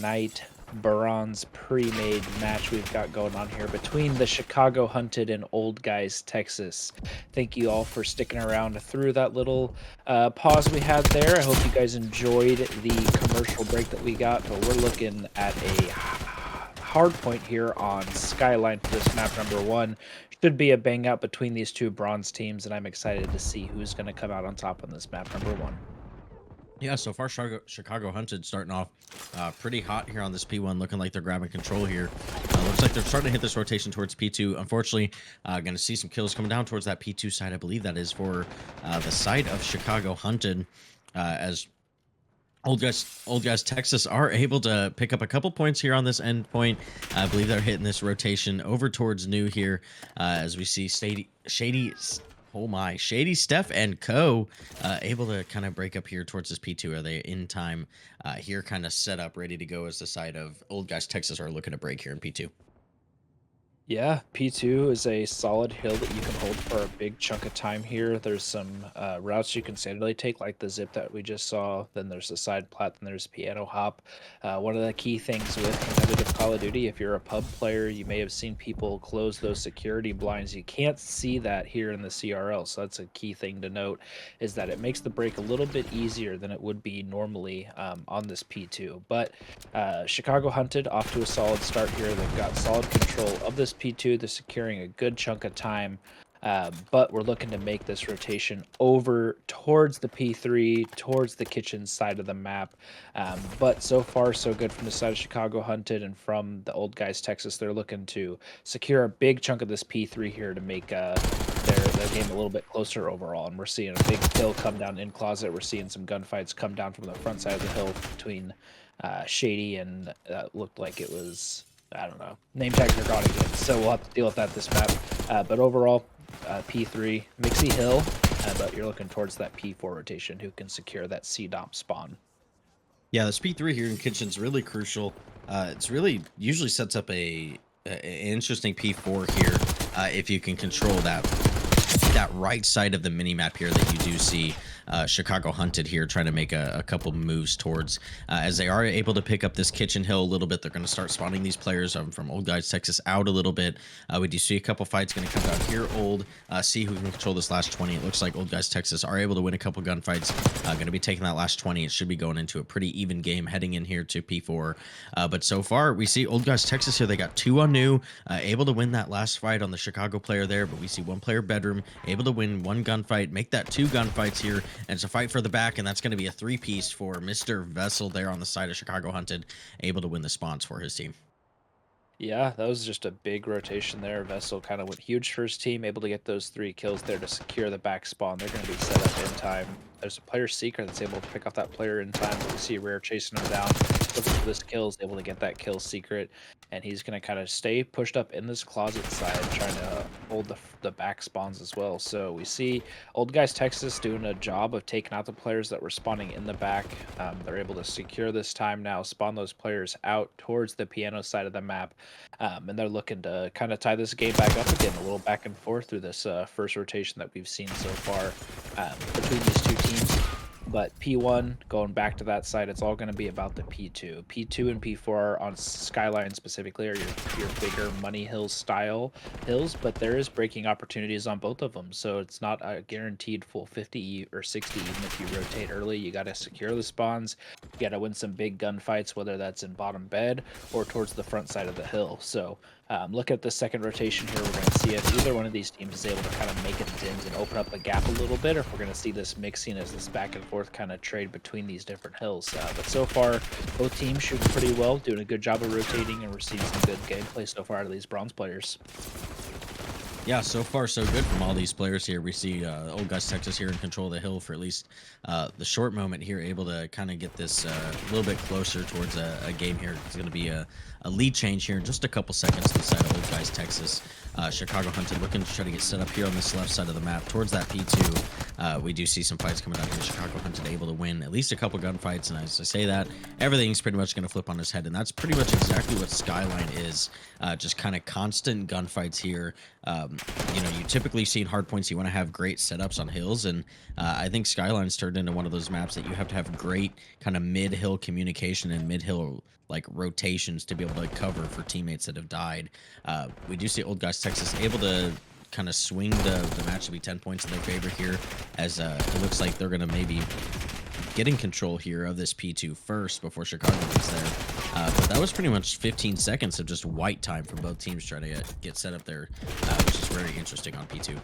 night bronze pre-made match we've got going on here between the Chicago Hunted and Old Guys Texas. Thank you all for sticking around through that little pause we had there. I hope you guys enjoyed the commercial break that we got, but we're looking at a hard point here on Skyline for this map number one. Should be a bang out between these two bronze teams, and I'm excited to see who's going to come out on top on this map number one. Yeah, so far Chicago Hunted starting off pretty hot here on this P1, looking like they're grabbing control here. Looks like they're starting to hit this rotation towards P2. Unfortunately, going to see some kills coming down towards that P2 side. I believe that is for the side of Chicago Hunted, as Old guys, Texas are able to pick up a couple points here on this end point. I believe they're hitting this rotation over towards New here, as we see Shady Steph and Co. Able to kind of break up here towards this P2. Are they in time here, kind of set up, ready to go as the side of Old Guys Texas are looking to break here in P2? Yeah, P2 is a solid hill that you can hold for a big chunk of time here. There's some routes you can standardly take, like the zip that we just saw. Then there's the side plat, then there's piano hop. One of the key things with competitive Call of Duty, if you're a pub player, you may have seen people close those security blinds. You can't see that here in the CRL, so that's a key thing to note, is that it makes the break a little bit easier than it would be normally on this P2. But Chicago Hunted off to a solid start here. They've got solid control of this P2. They're securing a good chunk of time, but we're looking to make this rotation over towards the P3, towards the kitchen side of the map. But so far, so good from the side of Chicago Hunted, and from the Old Guys Texas, they're looking to secure a big chunk of this P3 here to make their game a little bit closer overall. And we're seeing a big kill come down in closet. We're seeing some gunfights come down from the front side of the hill between Shady and looked like it was, I don't know, name tags are gone again, so we'll have to deal with that this map. But overall, P3, Mixie Hill, but you're looking towards that P4 rotation who can secure that C-Dom spawn. Yeah, this P3 here in kitchen's really crucial. It's really usually sets up an interesting P4 here if you can control that right side of the mini map here that you do see Chicago Hunted here trying to make a couple moves towards, as they are able to pick up this kitchen hill a little bit. They're going to start spawning these players from Old Guys Texas out a little bit. We do see a couple fights going to come down here. See who can control this last 20. It looks like Old Guys Texas are able to win a couple gunfights. Going to be taking that last 20. It should be going into a pretty even game heading in here to P4. But so far we see Old Guys Texas here. They got 2 on New, able to win that last fight on the Chicago player there. But we see one player Bedroom able to win 1 gunfight, make that 2 gunfights here, and it's a fight for the back, and that's going to be a 3-piece for Mr. Vessel there on the side of Chicago Hunted, able to win the spawns for his team. Yeah, that was just a big rotation there. Vessel kind of went huge for his team, able to get those 3 kills there to secure the back spawn. They're going to be set up in time. There's a player seeker that's able to pick off that player in time. We see Rare chasing him down, looking for this kill, is able to get that kill secret, and he's going to kind of stay pushed up in this closet side, trying to hold the back spawns as well. So we see Old Guys Texas doing a job of taking out the players that were spawning in the back. They're able to secure this time now, spawn those players out towards the piano side of the map, and they're looking to kind of tie this game back up again, a little back and forth through this first rotation that we've seen so far between these two teams. But P1, going back to that side, it's all going to be about the P2. P2 and P4 on Skyline specifically are your bigger money hill style hills, but there is breaking opportunities on both of them. So it's not a guaranteed full 50 or 60 even if you rotate early. You got to secure the spawns. You got to win some big gunfights, whether that's in bottom bed or towards the front side of the hill. So look at the second rotation here. We're going to see if either one of these teams is able to kind of make a dent and open up a gap a little bit, or if we're going to see this mixing as this back and forth kind of trade between these different hills. But so far, both teams shooting pretty well, doing a good job of rotating, and we're seeing some good gameplay so far out of these bronze players. Yeah, so far so good from all these players here. We see Old Guys Texas here in control of the hill for at least the short moment here, able to kind of get this a little bit closer towards a game here. It's going to be a lead change here in just a couple seconds to the side of Old Guys Texas. Chicago Hunted looking to try to get set up here on this left side of the map towards that P2. We do see some fights coming down here. Chicago Hunted able to win at least a couple gunfights, and as I say that, everything's pretty much going to flip on his head, and that's pretty much exactly what Skyline is. Just kind of constant gunfights here. You know, you typically see in hardpoints you want to have great setups on hills, and I think Skyline's turned into one of those maps that you have to have great kind of mid-hill communication and mid-hill like rotations to be able to cover for teammates that have died. We do see Old Guys Texas able to kind of swing the match to be 10 points in their favor here, as it looks like they're going to maybe get in control here of this P2 first before Chicago gets there. But that was pretty much 15 seconds of just white time from both teams trying to get set up there, which is very interesting on P2.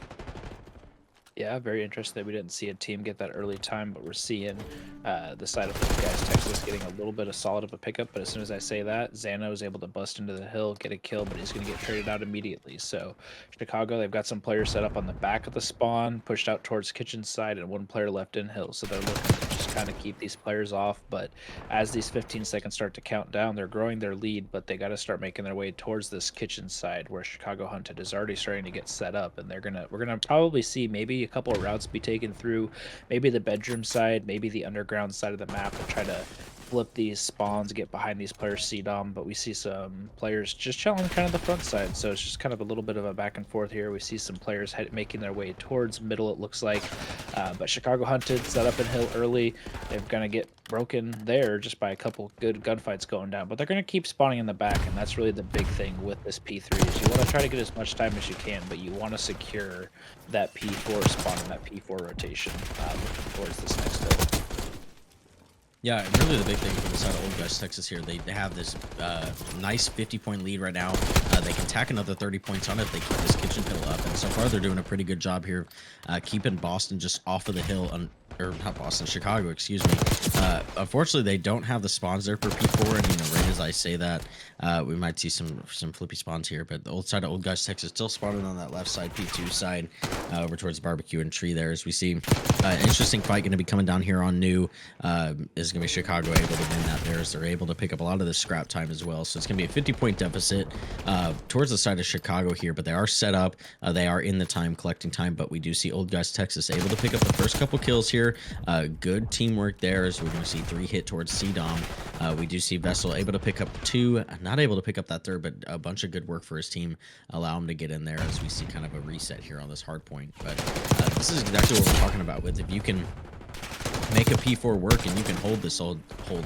Yeah, very interesting that we didn't see a team get that early time, but we're seeing the side of the guys Texas getting a little bit of solid of a pickup. But as soon as I say that, Zano is able to bust into the hill, get a kill, but he's going to get traded out immediately. So Chicago, they've got some players set up on the back of the spawn, pushed out towards kitchen side, and one player left in hill. So they're looking to just kind of keep these players off. But as these 15 seconds start to count down, they're growing their lead, but they got to start making their way towards this kitchen side where Chicago Hunted is already starting to get set up, and we're gonna probably see maybe a couple of routes be taken through maybe the bedroom side, maybe the underground side of the map, and try to flip these spawns, get behind these players, CDOM. But we see some players just chilling kind of the front side, so it's just kind of a little bit of a back and forth here. We see some players making their way towards middle, it looks like, but Chicago Hunted set up in hill early. They're gonna get broken there just by a couple good gunfights going down, but they're going to keep spawning in the back, and that's really the big thing with this P3 is you want to try to get as much time as you can, but you want to secure that P4 spawn and that P4 rotation looking towards this next hill. Yeah, really the big thing for the side of Old Guys Texas here, they have this nice 50-point lead right now. They can tack another 30 points on it if they keep this kitchen hill up, and so far they're doing a pretty good job here keeping Boston just off of the hill, or not Boston, Chicago, excuse me. Unfortunately, they don't have the spawns there for P4, and you know, right as I say that, we might see some flippy spawns here, but the old side of Old Guys Texas still spawning on that left side, P2 side, over towards barbecue and tree there, as we see an interesting fight going to be coming down here on new. Is going to be Chicago able to win that there, as they're able to pick up a lot of the scrap time as well. So it's going to be a 50-point deficit towards the side of Chicago here, but they are set up. They are in the time, collecting time, but we do see Old Guys Texas able to pick up the first couple kills here. Good teamwork there, as we're going to see 3 hit towards CDOM. We do see Vessel able to pick up 2, not able to pick up that third, but a bunch of good work for his team. Allow him to get in there, as we see kind of a reset here on this hard point. But this is exactly what we're talking about with, if you can make a P4 work and you can hold this whole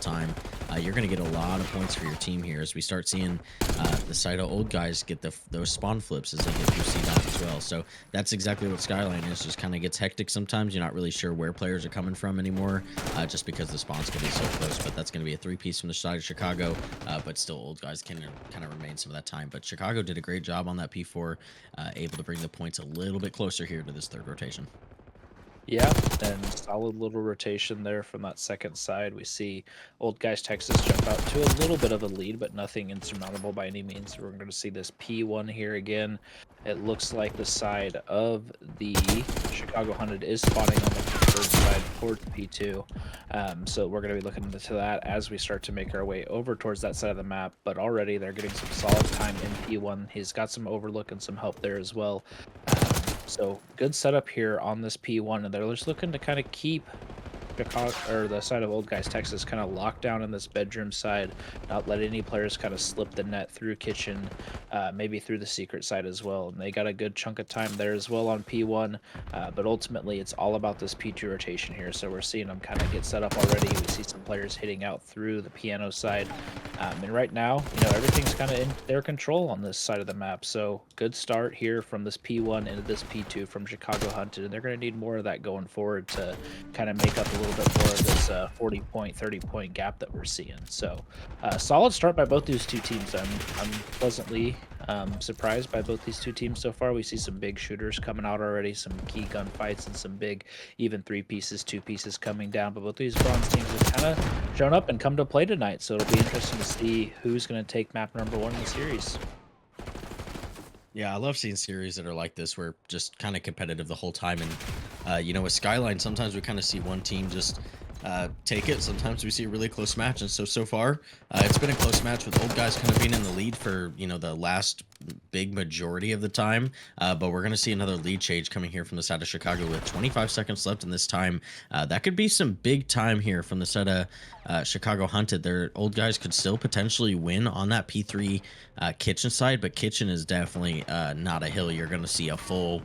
time, you're going to get a lot of points for your team here, as we start seeing the side of Old Guys get those spawn flips as they get through CDOT as well. So that's exactly what Skyline is. Just kind of gets hectic sometimes. You're not really sure where players are coming from anymore, just because the spawns can be so close. But that's going to be a 3-piece from the side of Chicago, but still Old Guys can kind of remain some of that time. But Chicago did a great job on that P4, able to bring the points a little bit closer here to this third rotation. Yeah, and solid little rotation there from that second side. We see Old Guys Texas jump out to a little bit of a lead, but nothing insurmountable by any means. We're going to see this P1 here again. It looks like the side of the Chicago Hunted is spawning on the preferred side towards P2. So we're going to be looking into that as we start to make our way over towards that side of the map. But already they're getting some solid time in P1. He's got some overlook and some help there as well. So good setup here on this P1, and they're just looking to kind of keep Chicago, or the side of Old Guys Texas, kind of locked down in this bedroom side, not let any players kind of slip the net through kitchen, maybe through the secret side as well. And they got a good chunk of time there as well on P1, but ultimately it's all about this P2 rotation here. So we're seeing them kind of get set up already. We see some players hitting out through the piano side, and right now, you know, everything's kind of in their control on this side of the map. So good start here from this P1 into this P2 from Chicago Hunted, and they're going to need more of that going forward to kind of make up a little bit more of this 40-point, 30-point gap that we're seeing. So solid start by both these two teams. I'm pleasantly surprised by both these two teams so far. We see some big shooters coming out already, some key gunfights, and some big even 3-pieces, 2-pieces coming down. But both these bronze teams have kind of shown up and come to play tonight, so it'll be interesting to see who's going to take map number 1 in the series. Yeah, I love seeing series that are like this, where just kind of competitive the whole time. And you know, with Skyline, sometimes we kind of see one team just take it. Sometimes we see a really close match, and so far it's been a close match with old guys kind of being in the lead for the last big majority of the time. But we're gonna see another lead change coming here from the side of Chicago with 25 seconds left in this time. That could be some big time here from the side of Chicago Hunted. Their old guys could still potentially win on that P3 Kitchen side, but Kitchen is definitely not a hill you're gonna see a full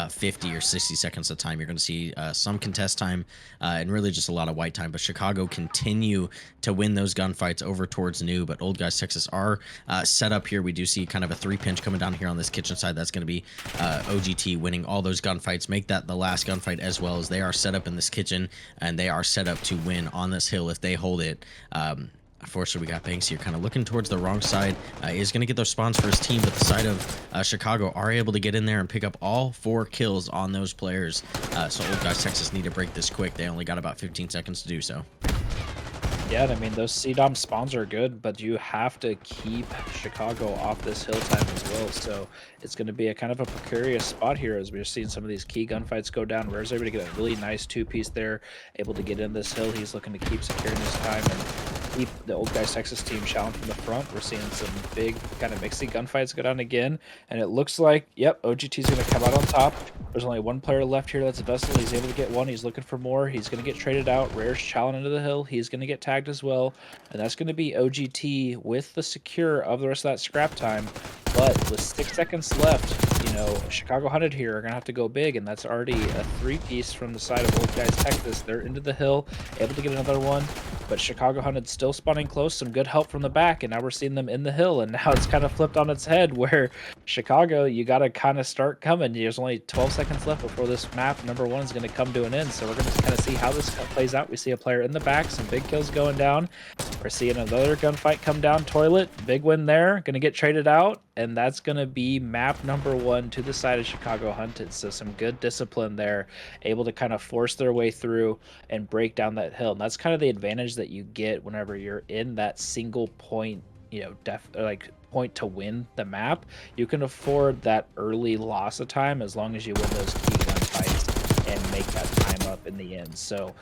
50 or 60 seconds of time. You're going to see some contest time and really just a lot of white time. But Chicago continue to win those gunfights over towards New. But Old Guys Texas are set up here. We do see kind of a 3-pinch coming down here on this kitchen side. That's going to be OGT winning all those gunfights. Make that the last gunfight as well, as they are set up in this kitchen and they are set up to win on this hill if they hold it. Unfortunately, we got Banks here kind of looking towards the wrong side. He's going to get those spawns for his team, but the side of Chicago are able to get in there and pick up all 4 kills on those players. So Old Guys Texas need to break this quick. They only got about 15 seconds to do so. Yeah, and I mean, those CDOM spawns are good, but you have to keep Chicago off this hill time as well. So it's going to be a kind of a precarious spot here as we're seeing some of these key gunfights go down. Rare's able to get a really nice 2-piece there, able to get in this hill. He's looking to keep securing this time and keep the Old Guys Texas team challenged from the front. We're seeing some big kind of mixy gunfights go down again, and it looks like, yep, OGT's going to come out on top. There's only one player left here. That's a Vessel. He's able to get one. He's looking for more. He's going to get traded out. Rare's challenging into the hill. He's going to get tagged as well. And that's going to be OGT with the secure of the rest of that scrap time. But with 6 seconds left, Chicago Hunted here are going to have to go big. And that's already a 3-piece from the side of Old Guys Texas. They're into the hill, able to get another one. But Chicago Hunted still spawning close. Some good help from the back. And now we're seeing them in the hill. And now it's kind of flipped on its head where Chicago, you got to kind of start coming. There's only 12 seconds left before this map number 1 is going to come to an end. So we're going to kind of see how this plays out. We see a player in the back, some big kills going down. We're seeing another gunfight come down toilet. Big win there. Going to get traded out. And that's going to be map number 1 to the side of Chicago Hunted. So some good discipline there. Able to kind of force their way through and break down that hill. And that's kind of the advantage that you get whenever you're in that single point, point to win the map. You can afford that early loss of time as long as you win those key gunfights and make that time up in the end. So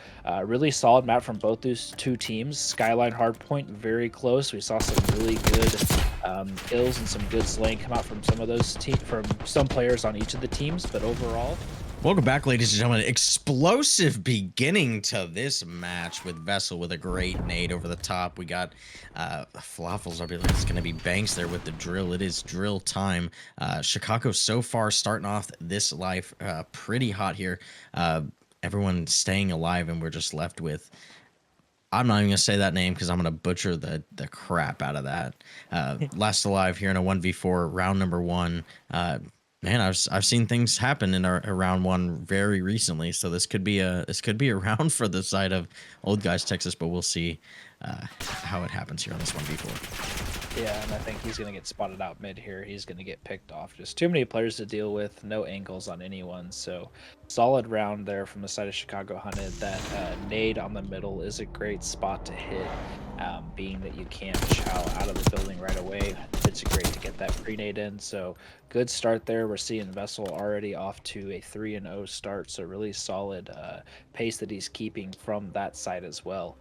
really solid map from both those 2 teams. Skyline Hardpoint very close. We saw some really good kills and some good slaying come out from some of those from some players on each of the teams, but overall, welcome back, ladies and gentlemen. Explosive beginning to this match with Vessel with a great nade over the top. We got Falafels. I believe it's going to be Banks there with the drill. It is drill time. Chicago so far starting off this life pretty hot here. Everyone staying alive, and we're just left with, I'm not even going to say that name because I'm going to butcher the crap out of that. Last alive here in a 1v4 round number 1. Man, I've seen things happen in a round 1 very recently, so this could be a round for the side of Old Guys Texas, but we'll see how it happens here on this 1v4. Yeah, and I think he's going to get spotted out mid here. He's going to get picked off. Just too many players to deal with, no angles on anyone. So solid round there from the side of Chicago Hunted. That nade on the middle is a great spot to hit, being that you can't chow out of the building right away. It's great to get that pre-nade in. So good start there. We're seeing Vessel already off to a 3-0 start. So really solid pace that he's keeping from that side as well,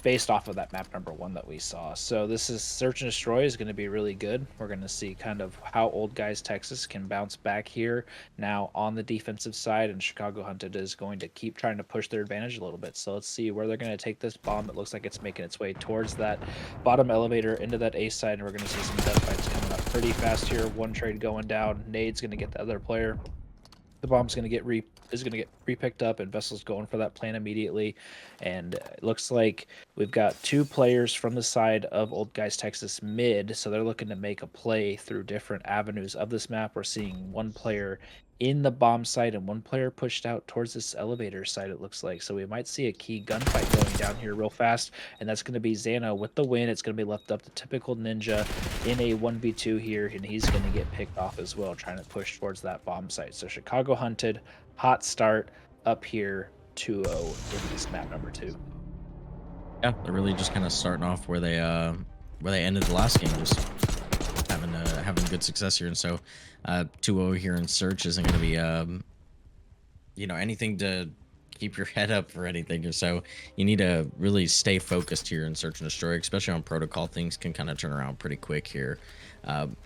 based off of that map number 1 that we saw. So this is Search and Destroy is going to be really good. We're going to see kind of how Old Guys Texas can bounce back here now on the defensive side, and Chicago Hunted is going to keep trying to push their advantage a little bit. So let's see where they're going to take this bomb. It looks like it's making its way towards that bottom elevator into that A side, and we're going to see some gunfights coming up pretty fast here. One trade going down. Nade's going to get the other player. The bomb's going to get re-picked up, and Vessel's going for that plan immediately. And it looks like we've got 2 players from the side of Old Guys Texas mid, so they're looking to make a play through different avenues of this map. We're seeing 1 player in the bomb site and 1 player pushed out towards this elevator site, it looks like. So we might see a key gunfight going down here real fast, and that's going to be Xano with the win. It's going to be left up to typical Ninja in a 1v2 here, and he's going to get picked off as well, trying to push towards that bomb site. So Chicago Hunted, hot start up here, 2-0 in this map number 2. Yeah, they're really just kind of starting off where they ended the last game, just having good success here. And so 2-0 here in Search isn't going to be anything to keep your head up for anything. And so you need to really stay focused here in search and destroy, especially on protocol. Things can kind of turn around pretty quick here.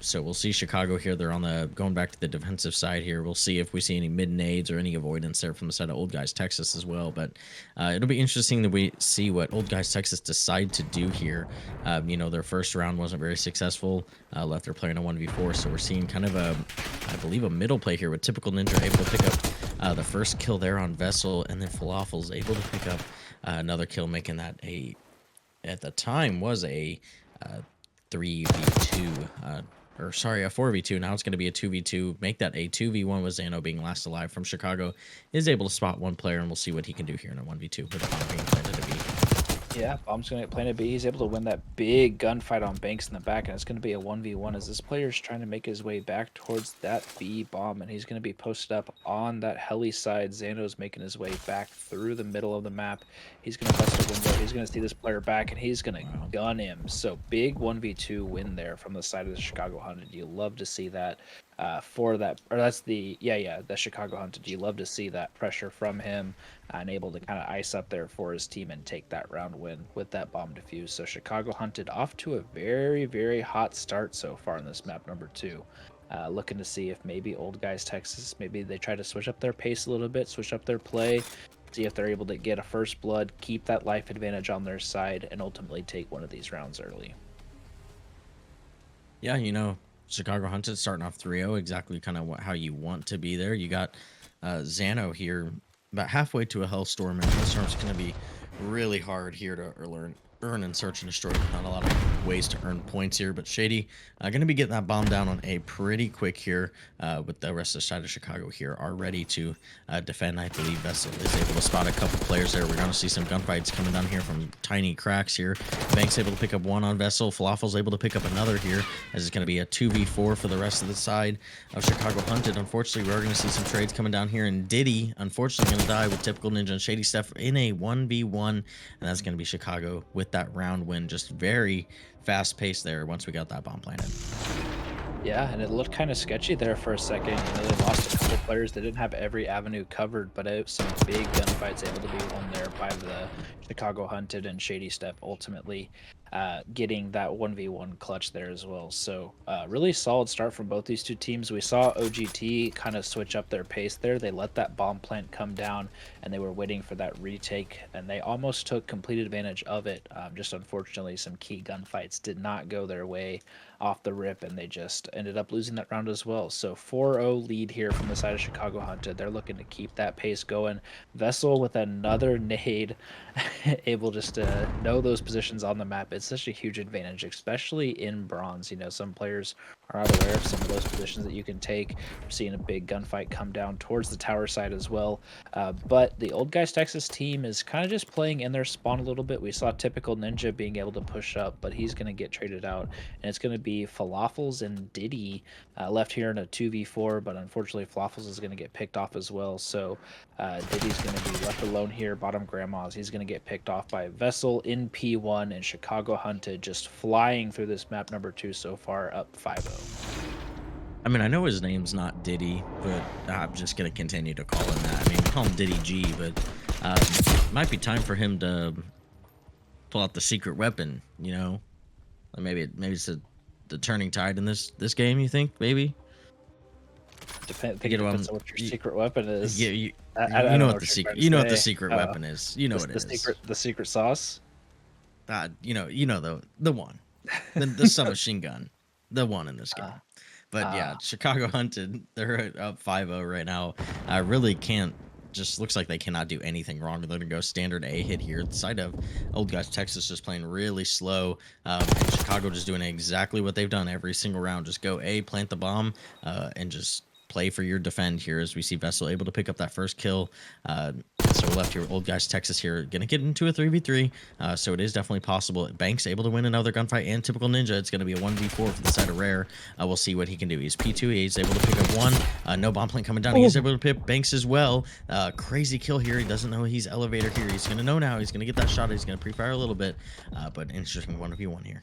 So we'll see Chicago here. They're on the going back to the defensive side here. We'll see if we see any mid nades or any avoidance there from the side of Old Guys Texas as well. But it'll be interesting that we see what Old Guys Texas decide to do here. You know, their first round wasn't very successful. Left their player in a 1v4. So we're seeing kind of a, I believe, a middle play here with Typical Ninja able to pick up the first kill there on Vessel, and then Falafel's able to pick up another kill, making that a, at the time, was a 3v2, or sorry, a 4v2. Now it's going to be a 2v2. Make that a 2v1 with Zano being last alive from Chicago. Is able to spot one player, and we'll see what he can do here in a 1v2 with a bomb being planted to be. Yeah, bomb's gonna get planted B. He's able to win that big gunfight on Banks in the back, and it's gonna be a 1v1 as this player's trying to make his way back towards that B bomb, and he's gonna be posted up on that heli side. Xando's making his way back through the middle of the map. He's gonna bust a window. He's gonna see this player back, and he's gonna gun him. So big 1v2 win there from the side of the Chicago Hunted. You love to see that. For that, or that's the the Chicago Hunted. You love to see that pressure from him and able to kind of ice up there for his team and take that round win with that bomb defuse. So Chicago Hunted off to a very, very hot start so far in this map number 2. Looking to see if maybe Old Guys Texas, maybe they try to switch up their pace a little bit, switch up their play, see if they're able to get a first blood, keep that life advantage on their side, and ultimately take one of these rounds early. Yeah, you know, Chicago Hunted starting off 3-0, exactly kind of how you want to be there. You got Xano here about halfway to a Hellstorm, and Hellstorm's going to be really hard here to earn and search and destroy. Not a lot of ways to earn points here, but Shady going to be getting that bomb down on A pretty quick here, with the rest of the side of Chicago here are ready to defend. I believe Vessel is able to spot a couple players there. We're going to see some gunfights coming down here from tiny cracks here. Banks able to pick up one on Vessel. Falafel's able to pick up another here, as it's going to be a 2v4 for the rest of the side of Chicago Hunted. Unfortunately, we're going to see some trades coming down here, and Diddy, unfortunately, going to die with Typical Ninja and Shady Steph in a 1v1, and that's going to be Chicago with that round win. Just very fast paced there once we got that bomb planted. Yeah, and it looked kind of sketchy there for a second. You know, they lost a couple players. They didn't have every avenue covered, but some big gunfights able to be won there by the Chicago Hunted, and Shady Step ultimately getting that 1v1 clutch there as well. So really solid start from both these two teams. We saw OGT kind of switch up their pace there. They let that bomb plant come down, and they were waiting for that retake, and they almost took complete advantage of it. Just unfortunately, some key gunfights did not go their way off the rip, and they just ended up losing that round as well. So 4-0 lead here from the side of Chicago Hunted. They're looking to keep that pace going. Vessel with another nade, able just to know those positions on the map. It's such a huge advantage, especially in bronze. You know, some players are not aware of some of those positions that you can take. We're seeing a big gunfight come down towards the tower side as well. But the Old Guys Texas team is kind of just playing in their spawn a little bit. We saw Typical Ninja being able to push up, but he's going to get traded out, and it's going to be Falafels and Diddy left here in a 2v4, but unfortunately Falafels is going to get picked off as well. So Diddy's going to be left alone here, bottom grandmas. He's going to get picked off by Vessel in P1, and Chicago Hunted just flying through this map number 2 so far, up 5-0. I mean, I know his name's not Diddy, but I'm just going to continue to call him that. I mean, call him Diddy G, but might be time for him to pull out the secret weapon, you know? Maybe it's the turning tide in this game, you think, maybe? Depends on what your secret weapon is. Yeah, you know what the secret. You know what the secret weapon is. You know what it is. The secret sauce. You know the one, the submachine gun, the one in this game. But yeah, Chicago Hunted, they're up 5-0 right now. Really can't. Just looks like they cannot do anything wrong. They're gonna go standard A hit here. The side of Old Guys Texas just playing really slow, and Chicago just doing exactly what they've done every single round. Just go A, plant the bomb, and just play for your defend here, as we see Vessel able to pick up that first kill. So we're left here with Old Guys Texas here, gonna get into a 3v3, so it is definitely possible. Banks able to win another gunfight, and Typical Ninja, it's gonna be a 1v4 for the side of Rare. We'll see what he can do. He's P2, he's able to pick up one, no bomb plant coming down. He's able to pick Banks as well. Crazy kill here. He doesn't know he's elevator here. He's gonna know now. He's gonna get that shot. He's gonna pre-fire a little bit, but interesting 1v1 here.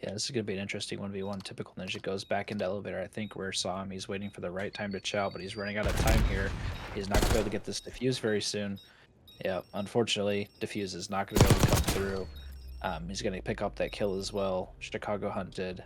Yeah, this is gonna be an interesting 1v1. Typical Ninja goes back into elevator. I think where saw him. He's waiting for the right time to chow, but he's running out of time here. He's not gonna be able to get this defused very soon. Yeah, unfortunately, defuse is not gonna be able to come through. He's gonna pick up that kill as well. Chicago hunted.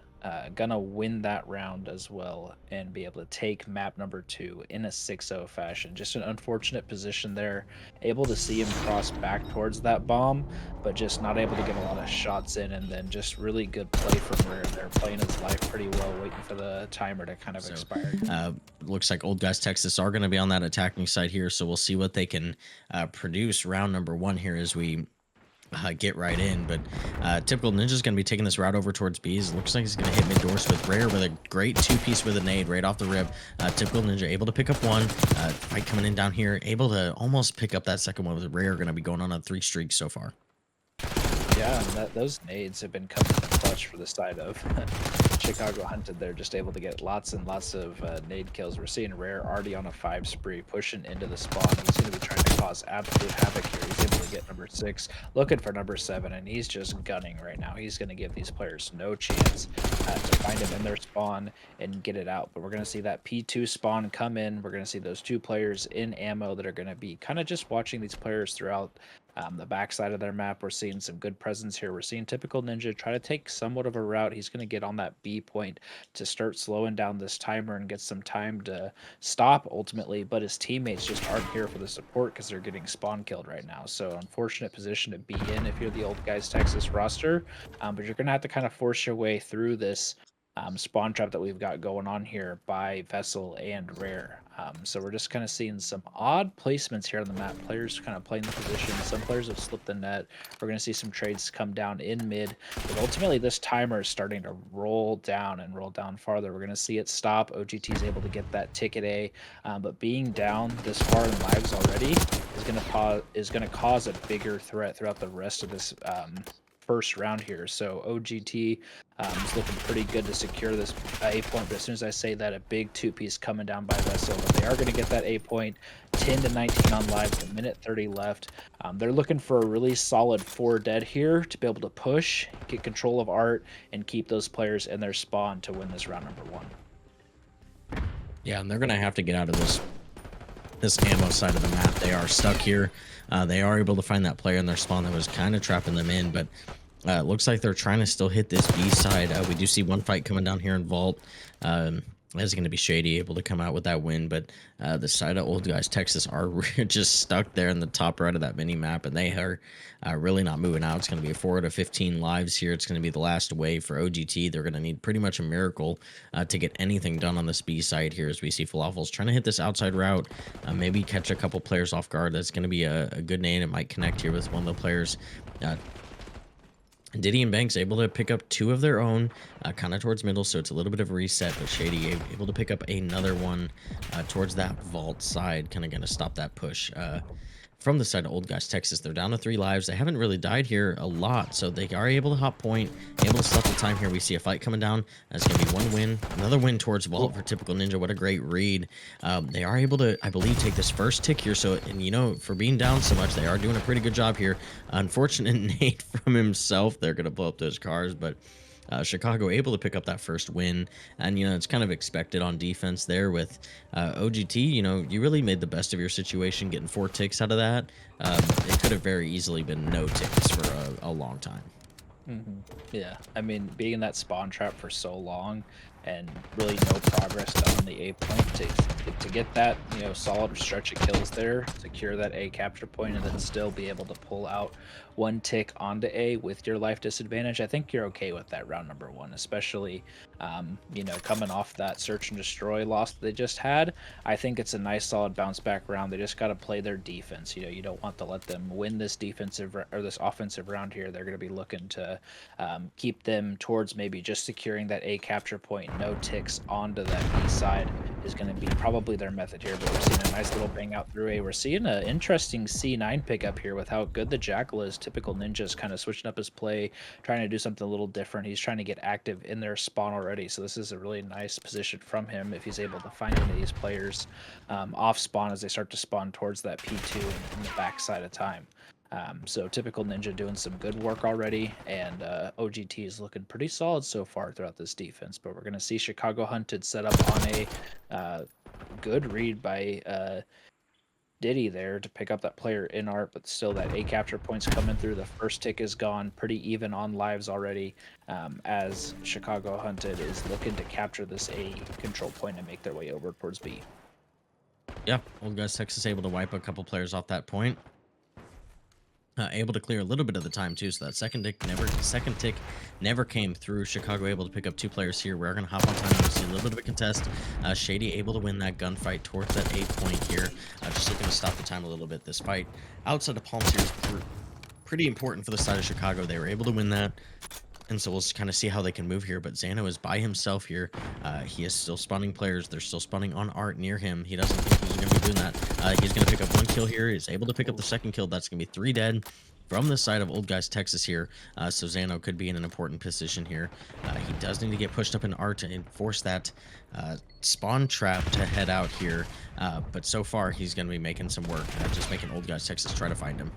Gonna win that round as well and be able to take map number 2 in a 6-0 fashion. Just an unfortunate position there. Able to see him cross back towards that bomb, but just not able to get a lot of shots in. And then just really good play from Rare there, playing his life pretty well, waiting for the timer to kind of So expire. looks like Old Guys Texas are going to be on that attacking side here. So we'll see what they can produce round number 1 here as we get right in. But typical Ninja's going to be taking this route over towards B's. Looks like he's going to hit mid doors with Rare with a great 2-piece with a nade right off the rip. Typical Ninja able to pick up one. Fight coming in down here, able to almost pick up that second one with Rare. Going to be going on a 3 streak so far. Yeah, and those nades have been coming in clutch for the side of Chicago hunted. They're just able to get lots and lots of nade kills. We're seeing Rare already on a 5 spree, pushing into the spawn. He's going to be trying to cause absolute havoc here. He's able to get number 6, looking for number 7, and he's just gunning right now. He's going to give these players no chance to find him in their spawn and get it out. But we're going to see that P2 spawn come in. We're going to see those 2 players in ammo that are going to be kind of just watching these players throughout the backside of their map. We're seeing some good presence here. We're seeing typical Ninja try to take somewhat of a route. He's going to get on that B point to start slowing down this timer and get some time to stop ultimately. But his teammates just aren't here for the support because they're getting spawn killed right now. So unfortunate position to be in if you're the Old Guys Texas roster. But you're going to have to kind of force your way through this spawn trap that we've got going on here by Vessel and Rare. So we're just kind of seeing some odd placements here on the map. Players kind of playing the position. Some players have slipped the net. We're going to see some trades come down in mid. But ultimately, this timer is starting to roll down and roll down farther. We're going to see it stop. OGT is able to get that ticket A. But being down this far in lives already is going to cause a bigger threat throughout the rest of this first round here. So OGT is looking pretty good to secure this A point. But as soon as I say that, a big 2-piece coming down by Vessel, but they are going to get that A point. 10 to 19 on lives, a minute 30 left. They're looking for a really solid 4 dead here to be able to push, get control of Art, and keep those players in their spawn to win this round number 1. Yeah, and they're going to have to get out of this ammo side of the map. They are stuck here. They are able to find that player in their spawn that was kind of trapping them in, but it looks like they're trying to still hit this B side. We do see one fight coming down here in Vault. That's going to be Shady able to come out with that win, but the side of Old Guys Texas are just stuck there in the top right of that mini map, and they are really not moving out. It's going to be a 4 to 15 lives here. It's going to be the last wave for OGT. They're going to need pretty much a miracle to get anything done on this B side here, as we see Falafels trying to hit this outside route, maybe catch a couple players off guard. That's going to be a good nade. It might connect here with one of the players. Diddy and Banks able to pick up 2 of their own, kind of towards middle, so it's a little bit of a reset, but Shady able to pick up another one towards that vault side, kind of going to stop that push from the side of Old Guys Texas. They're down to 3 lives. They haven't really died here a lot, so they are able to hop point, able to stop the time here. We see a fight coming down. That's going to be 1 win. Another win towards Vault for Typical Ninja. What a great read. They are able to, I believe, take this first tick here. So, and you know, for being down so much, they are doing a pretty good job here. Unfortunate nade from himself. They're going to blow up those cars, but Chicago able to pick up that first win, and you know it's kind of expected on defense there with OGT. You know, you really made the best of your situation, getting 4 ticks out of that. It could have very easily been no ticks for a long time. Yeah, I mean, being in that spawn trap for so long and really no progress done on the A point to get that, you know, solid stretch of kills there, secure that A capture point, and then still be able to pull out 1 tick onto A with your life disadvantage. I think you're okay with that round number 1, especially, you know, coming off that search and destroy loss that they just had. I think it's a nice solid bounce back round. They just got to play their defense. You know, you don't want to let them win this defensive or this offensive round here. They're going to be looking to keep them towards maybe just securing that A capture point. No ticks onto that B side is going to be probably their method here. But we're seeing a nice little bang out through A. We're seeing an interesting C9 pickup here with how good the Jackal is. Typical Ninja's kind of switching up his play, trying to do something a little different. He's trying to get active in their spawn already. So this is a really nice position from him if he's able to find any of these players off spawn as they start to spawn towards that P2 in the backside of time. So typical Ninja doing some good work already, and OGT is looking pretty solid so far throughout this defense. But we're going to see Chicago Hunted set up on a good read by Diddy there to pick up that player in art, but still that A capture points coming through. The first tick is gone, pretty even on lives already, as Chicago Hunted is looking to capture this A control point and make their way over towards B. Yeah, Old Guys Texas able to wipe a couple players off that point. Able to clear a little bit of the time too, so that second tick never came through. Chicago able to pick up 2 players here. We're gonna hop on time and see a little bit of a contest. Shady able to win that gunfight towards that 8 point here. Just looking to stop the time a little bit. This fight outside of Palms here is pretty important for the side of Chicago. They were able to win that. And so we'll kind of see how they can move here. But Xano is by himself here. He is still spawning players. They're still spawning on art near him. He doesn't think he's going to be doing that. He's going to pick up 1 kill here. He's able to pick up the second kill. That's going to be 3 dead from the side of Old Guys Texas here. So Xano could be in an important position here. He does need to get pushed up in art to enforce that spawn trap to head out here. But so far, he's going to be making some work. Just making Old Guys Texas try to find him.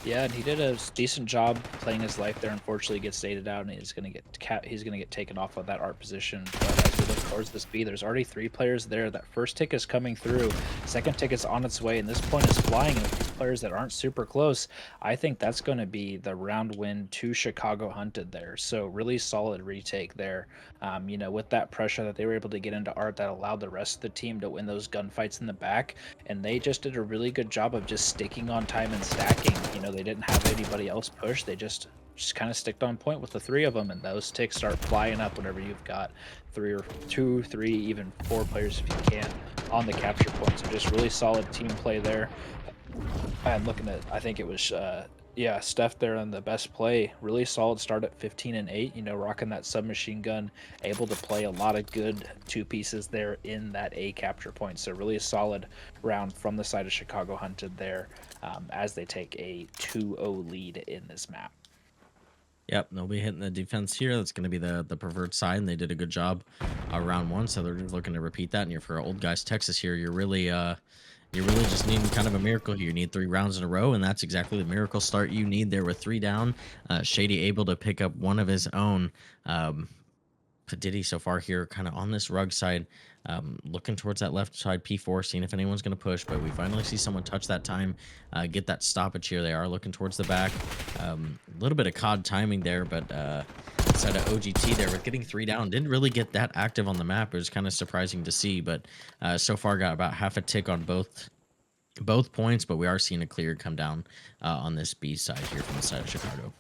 Yeah, and he did a decent job playing his life there. Unfortunately, he gets stated out, and he's gonna get taken off of that art position. But as we look towards this B, there's already 3 players there. That first tick is coming through. Second tick is on its way, and this point is flying. And with these players that aren't super close, I think that's going to be the round win to Chicago Hunted there. So really solid retake there. With that pressure that they were able to get into art, that allowed the rest of the team to win those gunfights in the back, and they just did a really good job of just sticking on time and stacking. They didn't have anybody else push. They just kind of sticked on point with the 3 of them, and those ticks start flying up whenever you've got 3 or 2, 3, even 4 players if you can on the capture point. So just really solid team play there. I'm looking at, I think it was Steph there on the best play. Really solid start at 15 and 8, rocking that submachine gun, able to play a lot of good 2 pieces there in that A capture point. So really a solid round from the side of Chicago Hunted there, as they take a 2-0 lead in this map. Yep, they'll be hitting the defense here. That's going to be the preferred side, and they did a good job round 1, so they're looking to repeat that. And you're for Old Guys Texas here. You're really just needing kind of a miracle here. You need 3 rounds in a row, and that's exactly the miracle start you need there with 3 down. Shady able to pick up 1 of his own. Diddy so far here kind of on this rug side, looking towards that left side P4, seeing if anyone's going to push, but we finally see someone touch that time, get that stoppage here. They are looking towards the back. A little bit of COD timing there, but instead of OGT there with getting 3 down, didn't really get that active on the map. It was kind of surprising to see, but so far got about half a tick on both points, but we are seeing a clear come down on this B side here from the side of Chicago.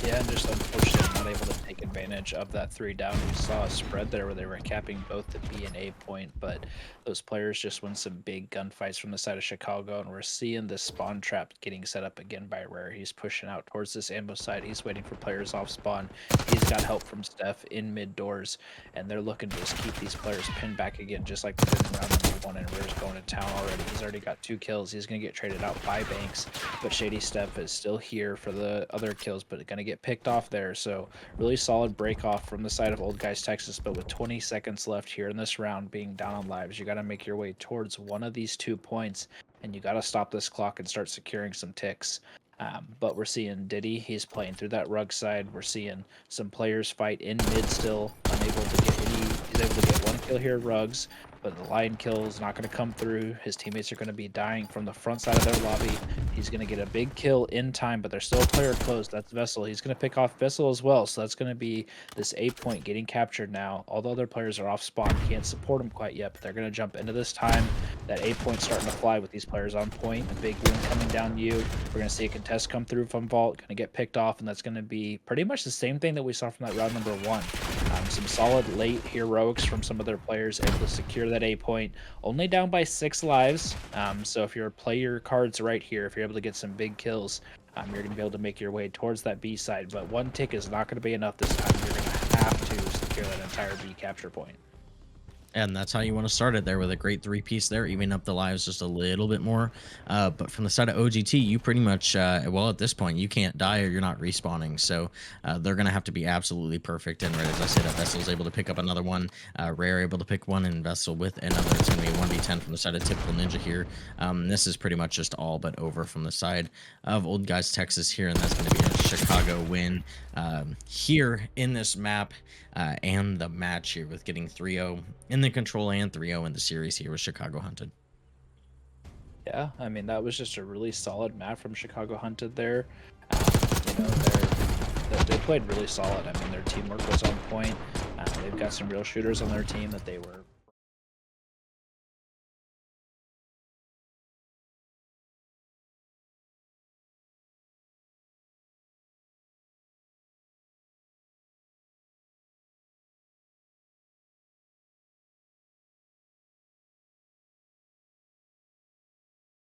Yeah, and just unfortunately not able to take advantage of that 3 down. We saw a spread there where they were capping both the B and A point, but those players just won some big gunfights from the side of Chicago, and we're seeing this spawn trap getting set up again by Rare. He's pushing out towards this ambo side. He's waiting for players off spawn. He's got help from Steph in mid doors, and they're looking to just keep these players pinned back again, just like they did in round number 1, and Rare's going to town already. He's already got 2 kills. He's going to get traded out by Banks, but Shady Steph is still here for the other kills, but going to get picked off there. So really solid break off from the side of Old Guys Texas, but with 20 seconds left here in this round, being down on lives, you got to make your way towards one of these 2 points, and you got to stop this clock and start securing some ticks. But we're seeing Diddy, he's playing through that rug side. We're seeing some players fight in mid still, unable to get he's able to get 1 kill here, Rugs, but the lion kill is not going to come through. His teammates are going to be dying from the front side of their lobby. He's going to get a big kill in time, but there's still a player close. That's Vessel. He's going to pick off Vessel as well, so that's going to be this 8 point getting captured now. Although other players are off spawn, can't support him quite yet, but they're going to jump into this time. That 8 point starting to fly with these players on point. A big win coming down you. We're going to see a contest come through from Vault, going to get picked off, and that's going to be pretty much the same thing that we saw from that round number 1. Some solid late heroics from some of their players, able to secure that 8 point. Only down by 6 lives, so if you're play your cards right here, if you're able to get some big kills, you're going to be able to make your way towards that B side, but 1 tick is not going to be enough this time. You're going to have to secure that entire B capture point. And that's how you want to start it there with a great three-piece there, even up the lives just a little bit more. But from the side of OGT, you pretty much, well, at this point, you can't die or you're not respawning. So they're going to have to be absolutely perfect. And right as I said, Vessel's able to pick up another one. Rare able to pick one, and Vessel with another. It's going to be a 1v10 from the side of Typical Ninja here. This is pretty much just all but over from the side of Old Guys Texas here. And that's going to be a Chicago win here in this map and the match here with getting 3-0 in the control and 3-0 in the series here with Chicago Hunted. Yeah, I mean, that was just a really solid map from Chicago Hunted there. They played really solid. I mean, their teamwork was on point. They've got some real shooters on their team that they were